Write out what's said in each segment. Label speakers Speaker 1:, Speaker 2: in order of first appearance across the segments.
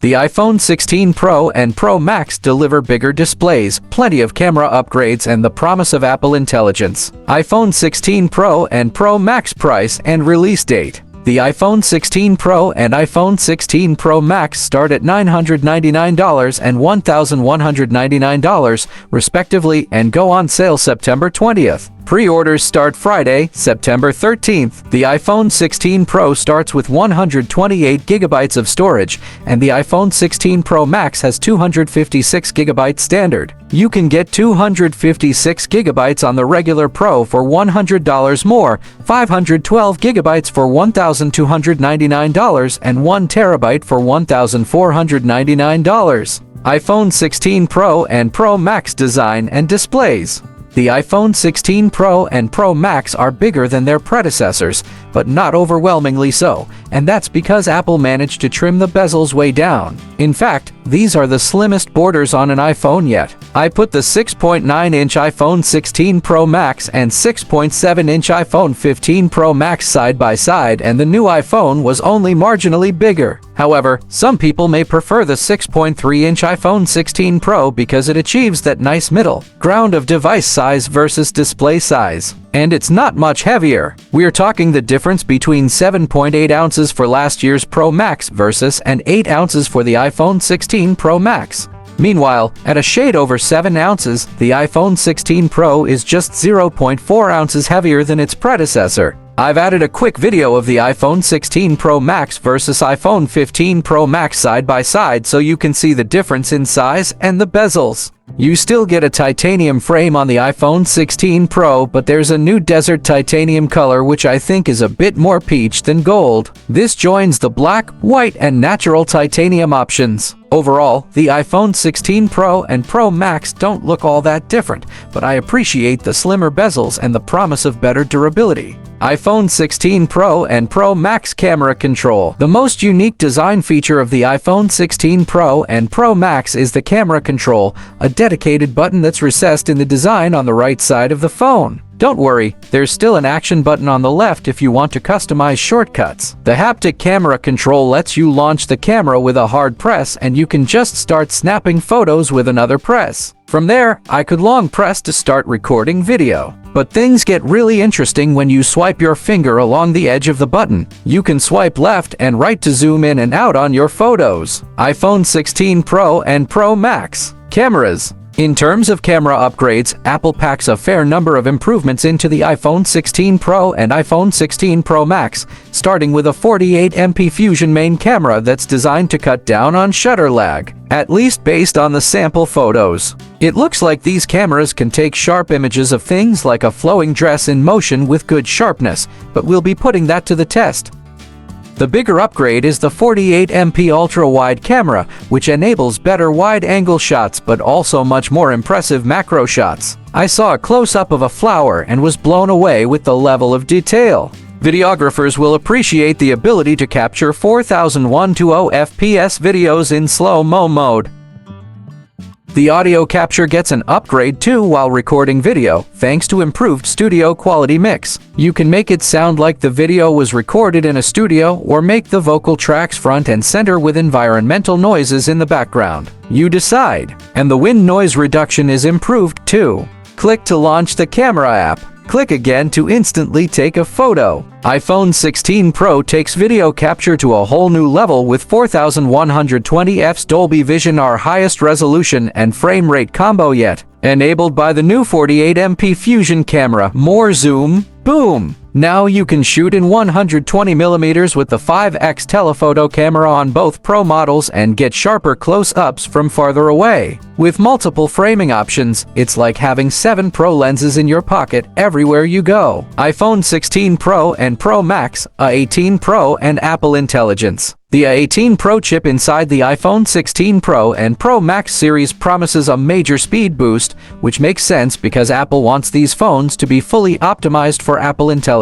Speaker 1: The iPhone 16 Pro and Pro Max deliver bigger displays, plenty of camera upgrades, and the promise of Apple Intelligence. iPhone 16 Pro and Pro Max price and release date. The iPhone 16 Pro and iPhone 16 Pro Max start at $999 and $1,199, respectively, and go on sale September 20th. Pre-orders start Friday, September 13th. The iPhone 16 Pro starts with 128 gigabytes of storage, and the iPhone 16 Pro Max has 256 gigabytes standard. You can get 256 gigabytes on the regular Pro for $100 more, 512 gigabytes for $1,299, and 1 terabyte for $1,499. iPhone 16 Pro and Pro Max design and displays. The iPhone 16 Pro and Pro Max are bigger than their predecessors, but not overwhelmingly so, and that's because Apple managed to trim the bezels way down. In fact, these are the slimmest borders on an iPhone yet. I put the 6.9-inch iPhone 16 Pro Max and 6.7-inch iPhone 15 Pro Max side by side, and the new iPhone was only marginally bigger. However, some people may prefer the 6.3-inch iPhone 16 Pro because it achieves that nice middle ground of device size versus display size. And it's not much heavier. We're talking the difference between 7.8 ounces for last year's Pro Max versus and 8 ounces for the iPhone 16 Pro Max. Meanwhile, at a shade over 7 ounces, the iPhone 16 Pro is just 0.4 ounces heavier than its predecessor. I've added a quick video of the iPhone 16 Pro Max versus iPhone 15 Pro Max side by side so you can see the difference in size and the bezels. You still get a titanium frame on the iPhone 16 Pro, but there's a new desert titanium color which I think is a bit more peach than gold. This joins the black, white, and natural titanium options. Overall, the iPhone 16 Pro and Pro Max don't look all that different, but I appreciate the slimmer bezels and the promise of better durability. iPhone 16 Pro and Pro Max camera control. The most unique design feature of the iPhone 16 Pro and Pro Max is the camera control, a dedicated button that's recessed in the design on the right side of the phone. Don't worry, there's still an action button on the left if you want to customize shortcuts. The haptic camera control lets you launch the camera with a hard press, and you can just start snapping photos with another press. From there, I could long press to start recording video. But things get really interesting when you swipe your finger along the edge of the button. You can swipe left and right to zoom in and out on your photos. iPhone 16 Pro and Pro Max. Cameras. In terms of camera upgrades, Apple packs a fair number of improvements into the iPhone 16 Pro and iPhone 16 Pro Max, starting with a 48MP Fusion main camera that's designed to cut down on shutter lag, at least based on the sample photos. It looks like these cameras can take sharp images of things like a flowing dress in motion with good sharpness, but we'll be putting that to the test. The bigger upgrade is the 48MP ultra-wide camera, which enables better wide-angle shots but also much more impressive macro shots. I saw a close-up of a flower and was blown away with the level of detail. Videographers will appreciate the ability to capture 4120 FPS videos in slow-mo mode. The audio capture gets an upgrade too while recording video, thanks to improved studio quality mix. You can make it sound like the video was recorded in a studio or make the vocal tracks front and center with environmental noises in the background. You decide. And the wind noise reduction is improved too. Click to launch the camera app. Click again to instantly take a photo. iPhone 16 Pro takes video capture to a whole new level with 4120fps Dolby Vision, our highest resolution and frame rate combo yet. Enabled by the new 48MP Fusion camera. More zoom. Boom! Now you can shoot in 120mm with the 5x telephoto camera on both Pro models and get sharper close-ups from farther away. With multiple framing options, it's like having 7 Pro lenses in your pocket everywhere you go. iPhone 16 Pro and Pro Max, A18 Pro and Apple Intelligence. The A18 Pro chip inside the iPhone 16 Pro and Pro Max series promises a major speed boost, which makes sense because Apple wants these phones to be fully optimized for Apple Intelligence.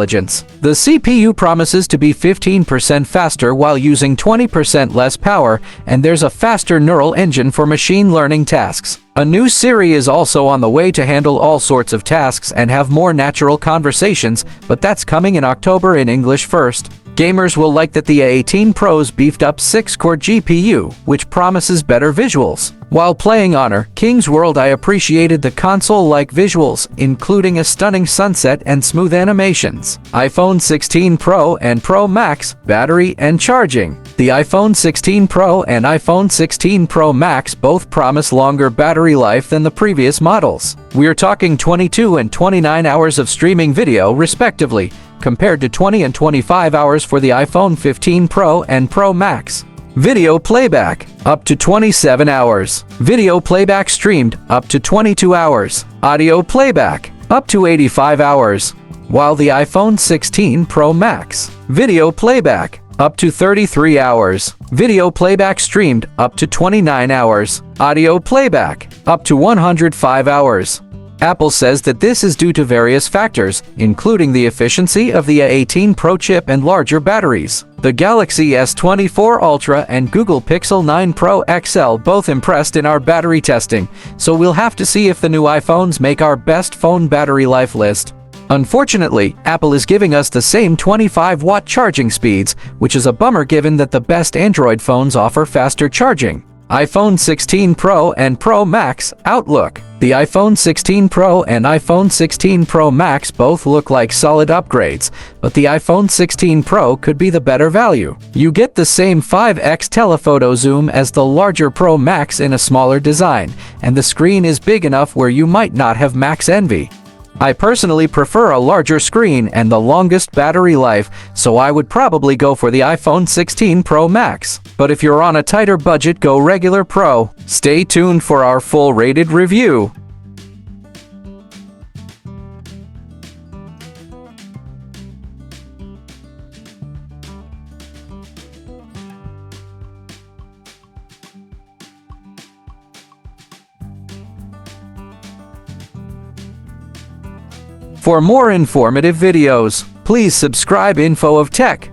Speaker 1: The CPU promises to be 15% faster while using 20% less power, and there's a faster neural engine for machine learning tasks. A new Siri is also on the way to handle all sorts of tasks and have more natural conversations, but that's coming in October in English first. Gamers will like that the A18 Pro's beefed up 6-core GPU, which promises better visuals. While playing Honor King's World, I appreciated the console-like visuals, including a stunning sunset and smooth animations. iPhone 16 Pro and Pro Max, battery and charging. The iPhone 16 Pro and iPhone 16 Pro Max both promise longer battery life than the previous models. We're talking 22 and 29 hours of streaming video, respectively, compared to 20 and 25 hours for the iPhone 15 Pro and Pro Max. Video playback, up to 27 hours. Video playback streamed, up to 22 hours. Audio playback, up to 85 hours. While the iPhone 16 Pro Max, video playback, up to 33 hours. Video playback streamed, up to 29 hours. Audio playback, up to 105 hours. Apple says that this is due to various factors, including the efficiency of the A18 Pro chip and larger batteries. The Galaxy S24 Ultra and Google Pixel 9 Pro XL both impressed in our battery testing, so we'll have to see if the new iPhones make our best phone battery life list. Unfortunately, Apple is giving us the same 25-watt charging speeds, which is a bummer given that the best Android phones offer faster charging. iPhone 16 Pro and Pro Max outlook. The iPhone 16 Pro and iPhone 16 Pro Max both look like solid upgrades, but the iPhone 16 Pro could be the better value. You get the same 5x telephoto zoom as the larger Pro Max in a smaller design, and the screen is big enough where you might not have Max envy. I personally prefer a larger screen and the longest battery life, so I would probably go for the iPhone 16 Pro Max. But if you're on a tighter budget, go regular Pro. Stay tuned for our full rated review. For more informative videos, please subscribe Info of Tech.